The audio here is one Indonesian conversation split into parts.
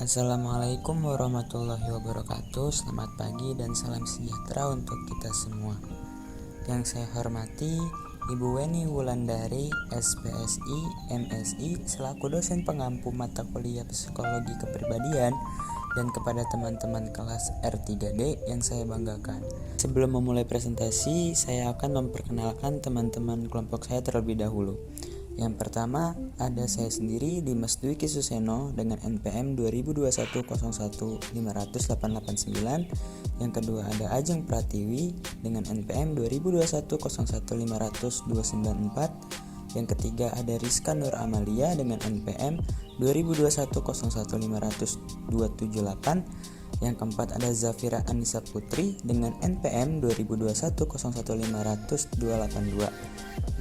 Assalamualaikum warahmatullahi wabarakatuh. Selamat pagi dan salam sejahtera untuk kita semua. Yang saya hormati Ibu Weni Wulandari, SPSI, MSI, selaku dosen pengampu mata kuliah Psikologi Kepribadian, dan kepada teman-teman kelas R3D yang saya banggakan. Sebelum memulai presentasi, saya akan memperkenalkan teman-teman kelompok saya terlebih dahulu. Yang pertama, ada saya sendiri, Dimas Dwiki Suseno dengan NPM 2021-01589. Yang kedua ada Ajeng Pratiwi dengan NPM 2021-01594. Yang ketiga ada Rizka Nur Amalia dengan NPM 2021-0152778. Yang keempat ada Zafira Anissa Putri dengan NPM 2021-0150282.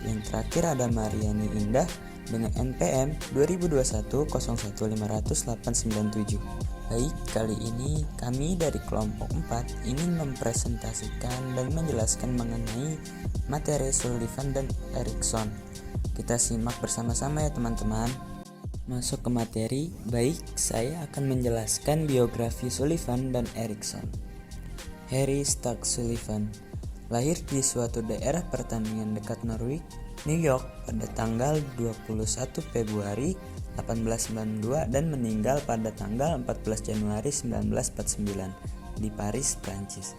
Yang terakhir ada Mariani Indah dengan NPM 2021-0150897. Baik, kali ini kami dari kelompok 4 ingin mempresentasikan dan menjelaskan mengenai materi Sullivan dan Erikson. Kita simak bersama-sama ya teman-teman. Masuk ke materi, baik, saya akan menjelaskan biografi Sullivan dan Erikson. Harry Stack Sullivan lahir di suatu daerah pertanian dekat Norwich, New York pada tanggal 21 Februari 1892 dan meninggal pada tanggal 14 Januari 1949 di Paris, Prancis.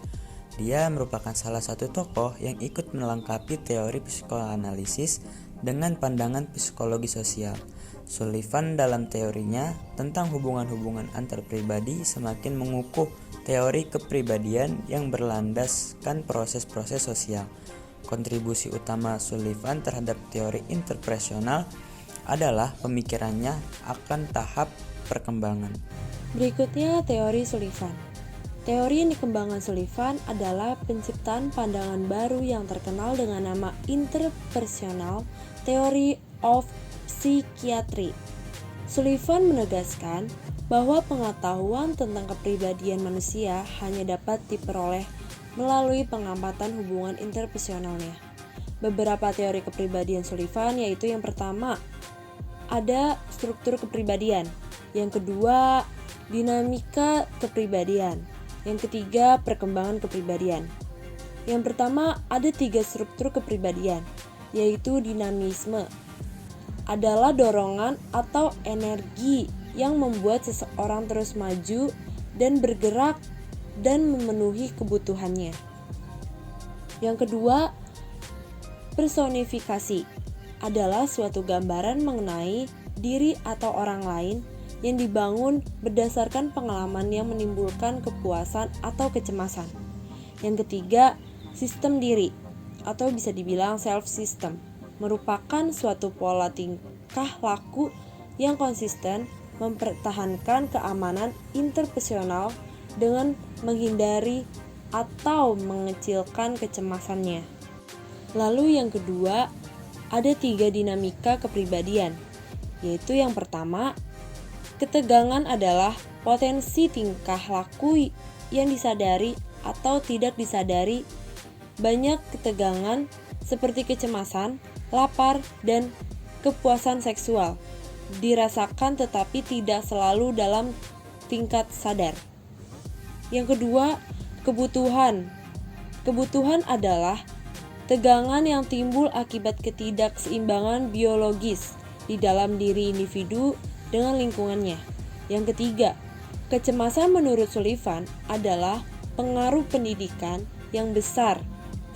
Dia merupakan salah satu tokoh yang ikut melengkapi teori psikoanalisis dengan pandangan psikologi sosial. Sullivan dalam teorinya tentang hubungan-hubungan antar pribadi semakin mengukuh teori kepribadian yang berlandaskan proses-proses sosial. Kontribusi utama Sullivan terhadap teori interpersonal adalah pemikirannya akan tahap perkembangan. Berikutnya teori Sullivan. Teori yang dikembangkan Sullivan adalah penciptaan pandangan baru yang terkenal dengan nama interpersonal theory of psychiatry. Sullivan menegaskan bahwa pengetahuan tentang kepribadian manusia hanya dapat diperoleh melalui pengamatan hubungan interpersonalnya. Beberapa teori kepribadian Sullivan yaitu yang pertama, ada struktur kepribadian. Yang kedua, dinamika kepribadian. Yang ketiga, perkembangan kepribadian. Yang pertama, ada 3 struktur kepribadian, yaitu dinamisme. Adalah dorongan atau energi yang membuat seseorang terus maju dan bergerak dan memenuhi kebutuhannya. Yang kedua, personifikasi adalah suatu gambaran mengenai diri atau orang lain yang dibangun berdasarkan pengalaman yang menimbulkan kepuasan atau kecemasan. Yang ketiga, sistem diri atau bisa dibilang self system merupakan suatu pola tingkah laku yang konsisten mempertahankan keamanan interpersonal dengan menghindari atau mengecilkan kecemasannya. Lalu yang kedua, ada 3 dinamika kepribadian, yaitu yang pertama, ketegangan adalah potensi tingkah laku yang disadari atau tidak disadari. Banyak ketegangan seperti kecemasan, lapar, dan kepuasan seksual dirasakan tetapi tidak selalu dalam tingkat sadar. Yang kedua, kebutuhan. Kebutuhan adalah tegangan yang timbul akibat ketidakseimbangan biologis di dalam diri individu dengan lingkungannya. Yang ketiga, kecemasan menurut Sullivan adalah pengaruh pendidikan yang besar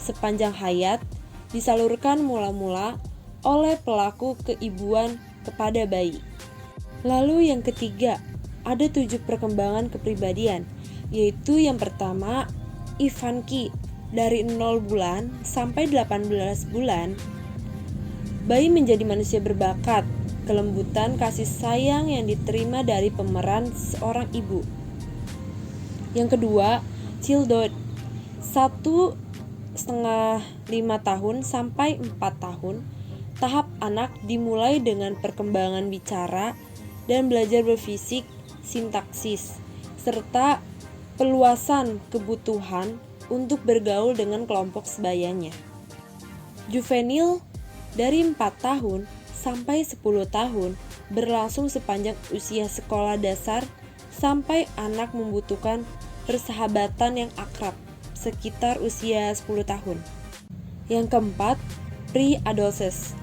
sepanjang hayat disalurkan mula-mula oleh pelaku keibuan kepada bayi. Lalu yang ketiga, ada 7 perkembangan kepribadian, yaitu yang pertama, infancy, dari 0 bulan sampai 18 bulan. Bayi menjadi manusia berbakat, kelembutan kasih sayang yang diterima dari pemeran seorang ibu. Yang kedua, childhood, 1,5 tahun sampai 4 tahun. Tahap anak dimulai dengan perkembangan bicara dan belajar berfisik, sintaksis, serta peluasan kebutuhan untuk bergaul dengan kelompok sebayanya. Juvenil dari 4 tahun sampai 10 tahun berlangsung sepanjang usia sekolah dasar sampai anak membutuhkan persahabatan yang akrab, sekitar usia 10 tahun. Yang keempat, pre-adolescence.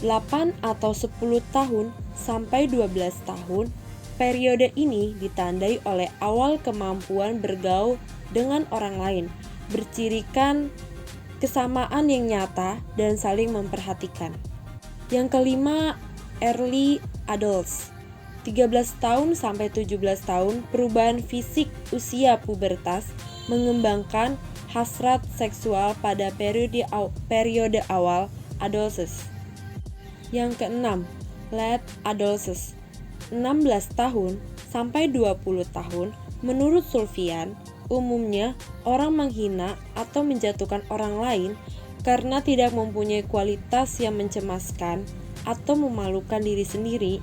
8 atau 10 tahun sampai 12 tahun, periode ini ditandai oleh awal kemampuan bergaul dengan orang lain, bercirikan kesamaan yang nyata dan saling memperhatikan. Yang kelima, early adults. 13 tahun sampai 17 tahun, perubahan fisik usia pubertas mengembangkan hasrat seksual pada periode awal adolescence. Yang keenam, late adolescence. 16 tahun sampai 20 tahun, menurut Sulfian, umumnya orang menghina atau menjatuhkan orang lain karena tidak mempunyai kualitas yang mencemaskan atau memalukan diri sendiri.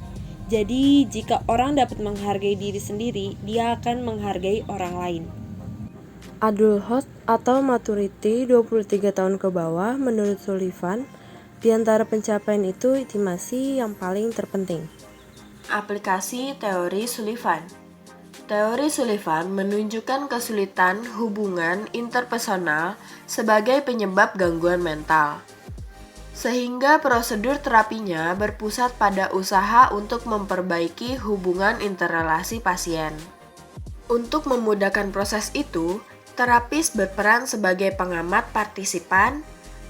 Jadi, jika orang dapat menghargai diri sendiri, dia akan menghargai orang lain. Adulthood atau maturity 23 tahun ke bawah, menurut Sullivan, di antara pencapaian itu intimasi yang paling terpenting. Aplikasi teori Sullivan. Teori Sullivan menunjukkan kesulitan hubungan interpersonal sebagai penyebab gangguan mental, sehingga prosedur terapinya berpusat pada usaha untuk memperbaiki hubungan interrelasi pasien. Untuk memudahkan proses itu, terapis berperan sebagai pengamat partisipan,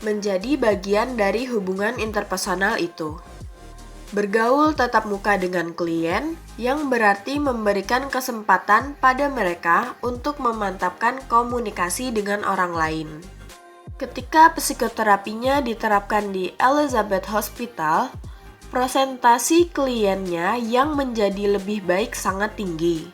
menjadi bagian dari hubungan interpersonal itu. Bergaul tatap muka dengan klien yang berarti memberikan kesempatan pada mereka untuk memantapkan komunikasi dengan orang lain. Ketika psikoterapinya diterapkan di Elizabeth Hospital, prosentasi kliennya yang menjadi lebih baik sangat tinggi.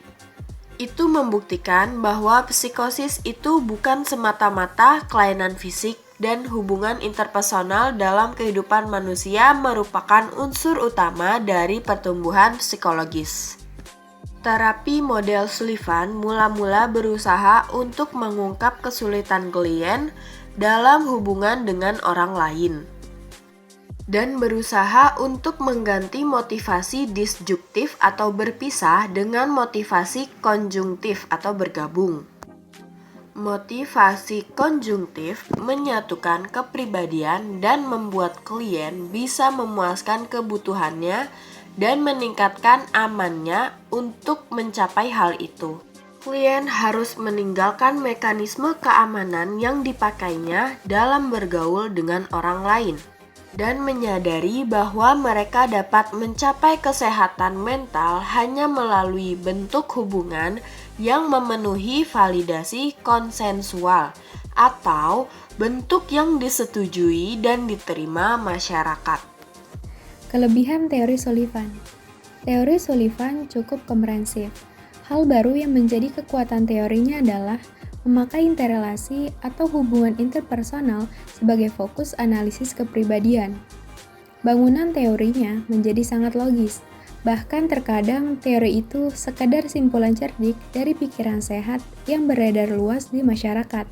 Itu membuktikan bahwa psikosis itu bukan semata-mata kelainan fisik, dan hubungan interpersonal dalam kehidupan manusia merupakan unsur utama dari pertumbuhan psikologis. Terapi model Sullivan mula-mula berusaha untuk mengungkap kesulitan klien dalam hubungan dengan orang lain, dan berusaha untuk mengganti motivasi disjuktif atau berpisah dengan motivasi konjungtif atau bergabung. Motivasi konjungtif menyatukan kepribadian dan membuat klien bisa memuaskan kebutuhannya dan meningkatkan amannya untuk mencapai hal itu. Klien harus meninggalkan mekanisme keamanan yang dipakainya dalam bergaul dengan orang lain dan menyadari bahwa mereka dapat mencapai kesehatan mental hanya melalui bentuk hubungan yang memenuhi validasi konsensual atau bentuk yang disetujui dan diterima masyarakat. Kelebihan teori Sullivan. Teori Sullivan cukup komprehensif. Hal baru yang menjadi kekuatan teorinya adalah memakai interrelasi atau hubungan interpersonal sebagai fokus analisis kepribadian. Bangunan teorinya menjadi sangat logis. Bahkan terkadang teori itu sekadar simpulan cerdik dari pikiran sehat yang beredar luas di masyarakat.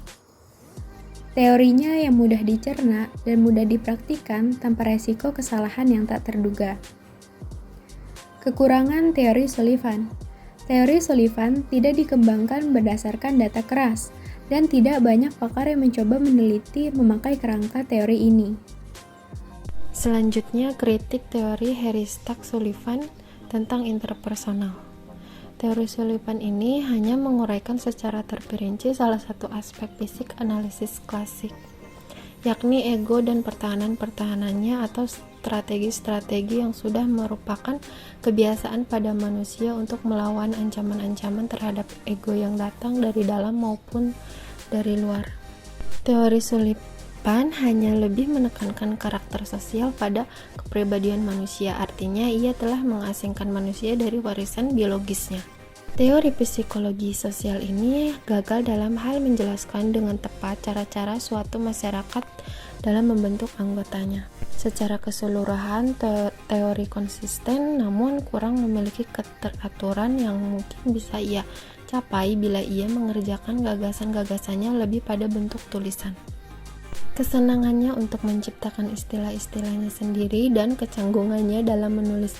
Teorinya yang mudah dicerna dan mudah dipraktikkan tanpa resiko kesalahan yang tak terduga. Kekurangan teori Sullivan. Teori Sullivan tidak dikembangkan berdasarkan data keras, dan tidak banyak pakar yang mencoba meneliti memakai kerangka teori ini. Selanjutnya, kritik teori Heristag-Sullivan tentang interpersonal. Teori Sullivan ini hanya menguraikan secara terperinci salah satu aspek fisik analisis klasik, yakni ego dan pertahanan-pertahanannya atau strategi-strategi yang sudah merupakan kebiasaan pada manusia untuk melawan ancaman-ancaman terhadap ego yang datang dari dalam maupun dari luar. Teori Sullivan hanya lebih menekankan karakter sosial pada kepribadian manusia, artinya ia telah mengasingkan manusia dari warisan biologisnya. Teori psikologi sosial ini gagal dalam hal menjelaskan dengan tepat cara-cara suatu masyarakat dalam membentuk anggotanya. Secara keseluruhan, teori konsisten namun kurang memiliki keteraturan yang mungkin bisa ia capai bila ia mengerjakan gagasan-gagasannya lebih pada bentuk tulisan. Kesenangannya untuk menciptakan istilah-istilahnya sendiri dan kecanggungannya dalam menulis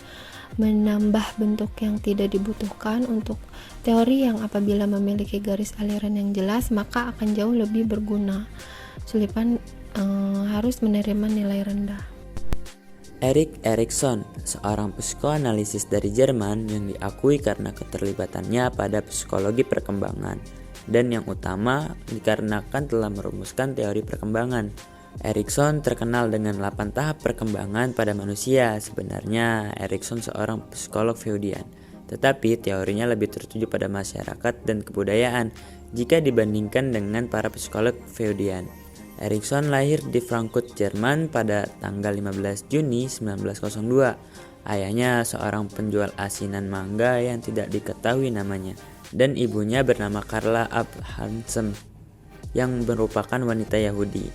menambah bentuk yang tidak dibutuhkan untuk teori yang apabila memiliki garis aliran yang jelas maka akan jauh lebih berguna. Sullivan harus menerima nilai rendah. Erik Erikson, seorang psikoanalisis dari Jerman yang diakui karena keterlibatannya pada psikologi perkembangan dan yang utama dikarenakan telah merumuskan teori perkembangan. Erikson terkenal dengan 8 tahap perkembangan pada manusia. Sebenarnya Erikson seorang psikolog Freudian, tetapi teorinya lebih tertuju pada masyarakat dan kebudayaan jika dibandingkan dengan para psikolog Freudian. Erikson lahir di Frankfurt, Jerman pada tanggal 15 Juni 1902. Ayahnya seorang penjual asinan mangga yang tidak diketahui namanya, dan ibunya bernama Carla Abrahamsen yang merupakan wanita Yahudi.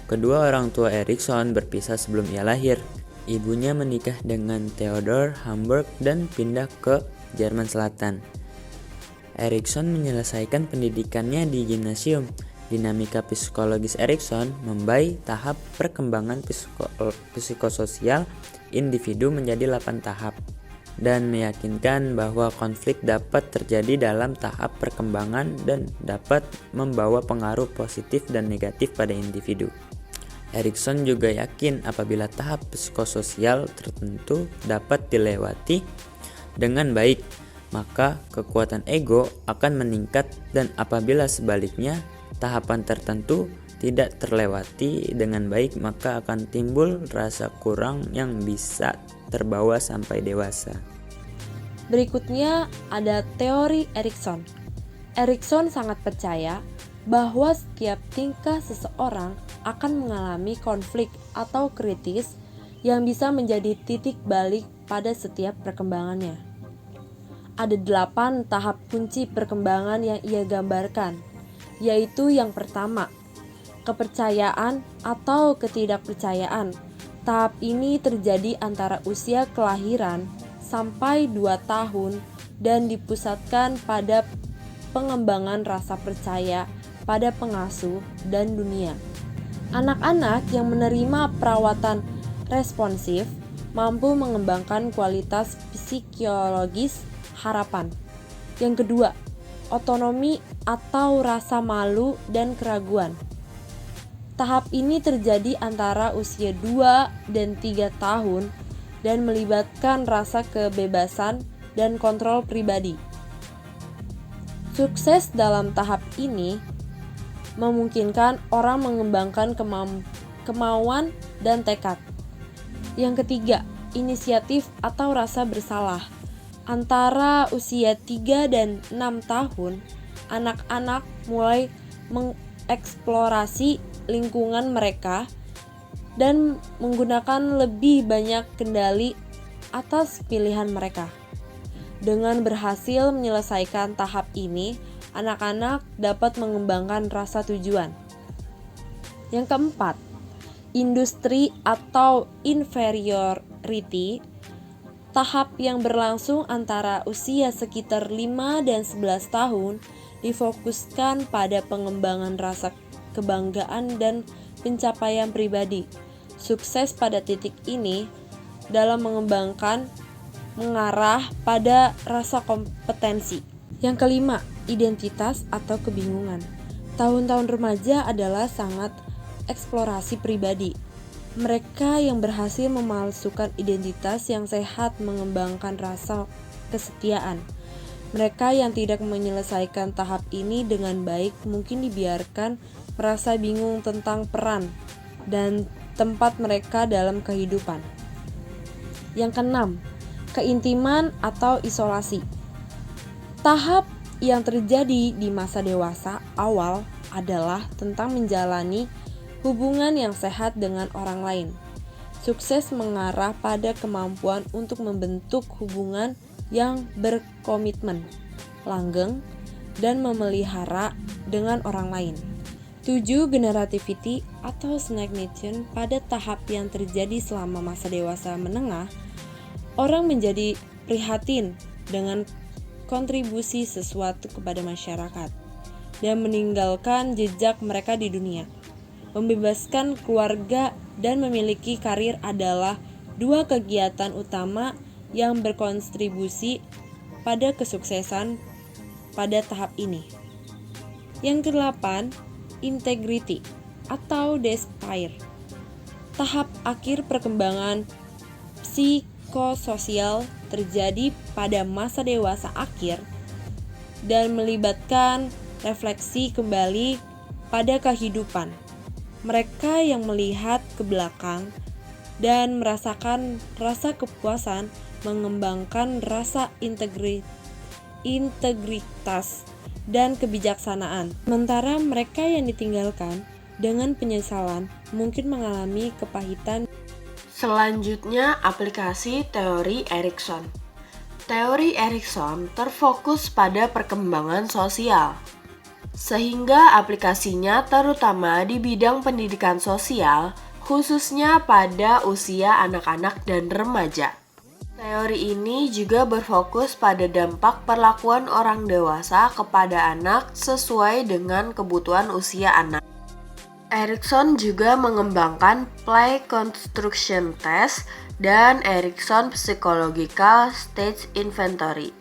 Kedua orang tua Erikson berpisah sebelum ia lahir. Ibunya menikah dengan Theodor Hamburg dan pindah ke Jerman Selatan. Erikson menyelesaikan pendidikannya di gimnasium. Dinamika psikologis Erikson membayi tahap perkembangan psikososial individu menjadi 8 tahap dan meyakinkan bahwa konflik dapat terjadi dalam tahap perkembangan dan dapat membawa pengaruh positif dan negatif pada individu. Erikson juga yakin apabila tahap psikososial tertentu dapat dilewati dengan baik, maka kekuatan ego akan meningkat, dan apabila sebaliknya tahapan tertentu tidak terlewati dengan baik, maka akan timbul rasa kurang yang bisa terbawa sampai dewasa. Berikutnya ada teori Erikson. Erikson sangat percaya bahwa setiap tingkah seseorang akan mengalami konflik atau kritis yang bisa menjadi titik balik pada setiap perkembangannya. Ada 8 tahap kunci perkembangan yang ia gambarkan, yaitu yang pertama, kepercayaan atau ketidakpercayaan. Tahap ini terjadi antara usia kelahiran sampai 2 tahun dan dipusatkan pada pengembangan rasa percaya pada pengasuh dan dunia. Anak-anak yang menerima perawatan responsif mampu mengembangkan kualitas psikologis harapan. Yang kedua, otonomi atau rasa malu dan keraguan. Tahap ini terjadi antara usia 2 dan 3 tahun dan melibatkan rasa kebebasan dan kontrol pribadi. Sukses dalam tahap ini memungkinkan orang mengembangkan kemauan dan tekad. Yang ketiga, inisiatif atau rasa bersalah. Antara usia 3 dan 6 tahun, anak-anak mulai mengeksplorasi lingkungan mereka dan menggunakan lebih banyak kendali atas pilihan mereka. Dengan berhasil menyelesaikan tahap ini, anak-anak dapat mengembangkan rasa tujuan. Yang keempat, industri atau inferiority, tahap yang berlangsung antara usia sekitar 5 dan 11 tahun, difokuskan pada pengembangan rasa kebanggaan dan pencapaian pribadi. Sukses pada titik ini dalam mengembangkan mengarah pada rasa kompetensi. Yang kelima, identitas atau kebingungan. Tahun-tahun remaja adalah sangat eksplorasi pribadi. Mereka yang berhasil memalsukan identitas yang sehat mengembangkan rasa kesetiaan. Mereka yang tidak menyelesaikan tahap ini dengan baik mungkin dibiarkan merasa bingung tentang peran dan tempat mereka dalam kehidupan. Yang keenam, keintiman atau isolasi. Tahap yang terjadi di masa dewasa awal adalah tentang menjalani hubungan yang sehat dengan orang lain. Sukses mengarah pada kemampuan untuk membentuk hubungan yang berkomitmen, langgeng, dan memelihara dengan orang lain. 7. Generativity atau stagnation. Pada tahap yang terjadi selama masa dewasa menengah, orang menjadi prihatin dengan kontribusi sesuatu kepada masyarakat dan meninggalkan jejak mereka di dunia. Membebaskan keluarga dan memiliki karir adalah 2 kegiatan utama yang berkontribusi pada kesuksesan pada tahap ini. Yang ke-8, integrity atau despair. Tahap akhir perkembangan psikososial terjadi pada masa dewasa akhir dan melibatkan refleksi kembali pada kehidupan. Mereka yang melihat ke belakang dan merasakan rasa kepuasan mengembangkan rasa integritas dan kebijaksanaan. Sementara mereka yang ditinggalkan dengan penyesalan mungkin mengalami kepahitan. Selanjutnya, aplikasi teori Erikson. Teori Erikson terfokus pada perkembangan sosial, sehingga aplikasinya terutama di bidang pendidikan sosial, khususnya pada usia anak-anak dan remaja. Teori ini juga berfokus pada dampak perlakuan orang dewasa kepada anak sesuai dengan kebutuhan usia anak. Erikson juga mengembangkan Play Construction Test dan Erikson Psychological Stage Inventory.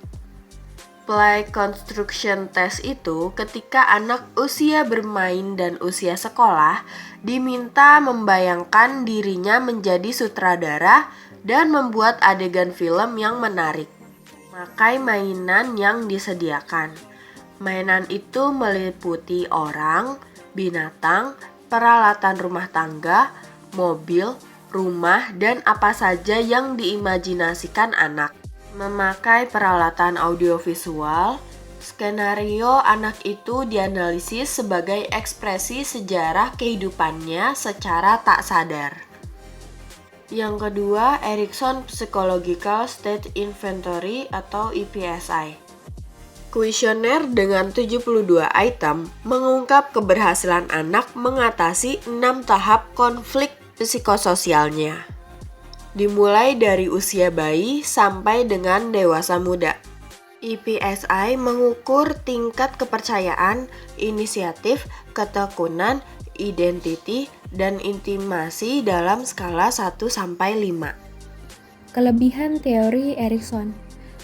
Play Construction Test itu ketika anak usia bermain dan usia sekolah diminta membayangkan dirinya menjadi sutradara dan membuat adegan film yang menarik. Memakai mainan yang disediakan. Mainan itu meliputi orang, binatang, peralatan rumah tangga, mobil, rumah, dan apa saja yang diimajinasikan anak. Memakai peralatan audiovisual, skenario anak itu dianalisis sebagai ekspresi sejarah kehidupannya secara tak sadar. Yang kedua, Erikson Psychological State Inventory atau EPSI. Kuesioner dengan 72 item mengungkap keberhasilan anak mengatasi 6 tahap konflik psikososialnya. Dimulai dari usia bayi sampai dengan dewasa muda. EPSI mengukur tingkat kepercayaan, inisiatif, ketekunan, identiti, dan intimasi dalam skala 1-5. Kelebihan teori Erikson.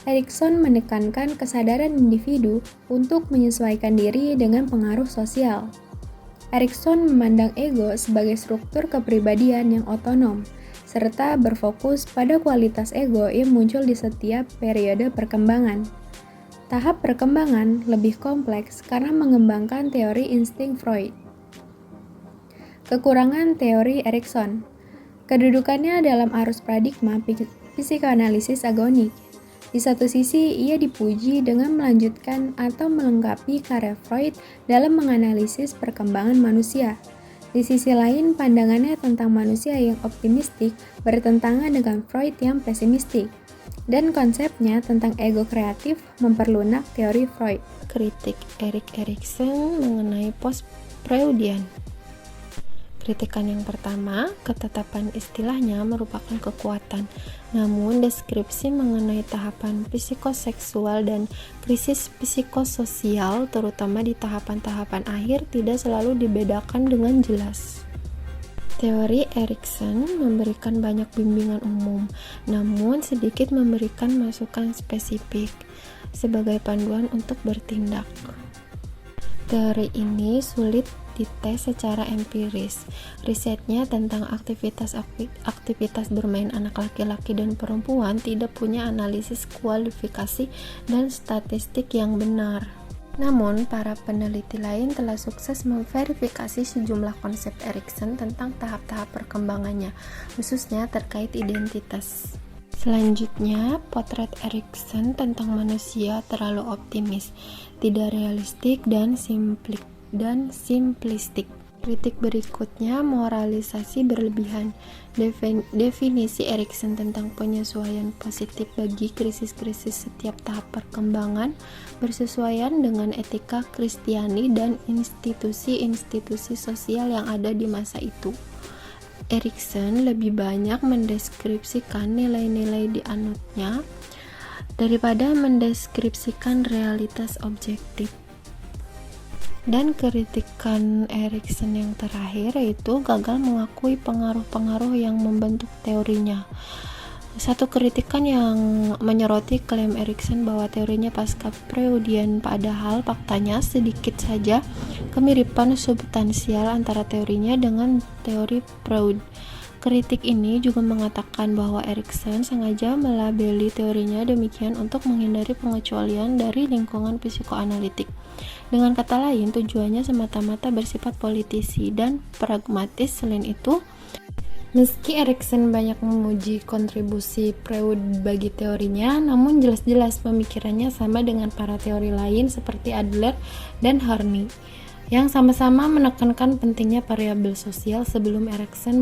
Erikson menekankan kesadaran individu untuk menyesuaikan diri dengan pengaruh sosial. Erikson memandang ego sebagai struktur kepribadian yang otonom, serta berfokus pada kualitas ego yang muncul di setiap periode perkembangan. Tahap perkembangan lebih kompleks karena mengembangkan teori insting Freud. Kekurangan teori Erikson. Kedudukannya dalam arus paradigma psikoanalisis agonik. Di satu sisi, ia dipuji dengan melanjutkan atau melengkapi karya Freud dalam menganalisis perkembangan manusia. Di sisi lain, pandangannya tentang manusia yang optimistik bertentangan dengan Freud yang pesimistik. Dan konsepnya tentang ego kreatif memperlunak teori Freud. Kritik Erik Erikson mengenai post-Freudian. Kritikan yang pertama, ketetapan istilahnya merupakan kekuatan, namun deskripsi mengenai tahapan psikoseksual dan krisis psikososial, terutama di tahapan-tahapan akhir, tidak selalu dibedakan dengan jelas. Teori Erikson memberikan banyak bimbingan umum, namun sedikit memberikan masukan spesifik sebagai panduan untuk bertindak. Teori ini sulit dites secara empiris. Risetnya tentang aktivitas bermain anak laki-laki dan perempuan tidak punya analisis kualifikasi dan statistik yang benar. Namun, para peneliti lain telah sukses memverifikasi sejumlah konsep Erikson tentang tahap-tahap perkembangannya, khususnya terkait identitas. Selanjutnya, potret Erikson tentang manusia terlalu optimis, tidak realistik, dan simplistik. Kritik berikutnya, moralisasi berlebihan. Definisi Erikson tentang penyesuaian positif bagi krisis-krisis setiap tahap perkembangan bersesuaian dengan etika Kristiani dan institusi-institusi sosial yang ada di masa itu. Erikson lebih banyak mendeskripsikan nilai-nilai dianutnya daripada mendeskripsikan realitas objektif. Dan kritikan Erikson yang terakhir yaitu gagal mengakui pengaruh-pengaruh yang membentuk teorinya. Satu kritikan yang menyoroti klaim Erikson bahwa teorinya pasca Freudian, padahal faktanya sedikit saja kemiripan substansial antara teorinya dengan teori Freud. Kritik ini juga mengatakan bahwa Erikson sengaja melabeli teorinya demikian untuk menghindari pengecualian dari lingkungan psikoanalitik. Dengan kata lain, tujuannya semata-mata bersifat politisi dan pragmatis. Selain itu, meski Erikson banyak memuji kontribusi Freud bagi teorinya, namun jelas-jelas pemikirannya sama dengan para teori lain seperti Adler dan Horney, yang sama-sama menekankan pentingnya variabel sosial sebelum Erikson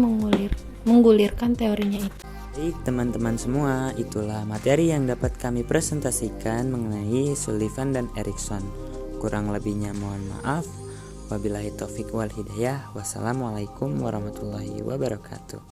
menggulirkan teorinya itu. Baik teman-teman semua, itulah materi yang dapat kami presentasikan mengenai Sullivan dan Erikson. Kurang lebihnya mohon maaf. Wabillahi taufik wal hidayah. Wassalamualaikum warahmatullahi wabarakatuh.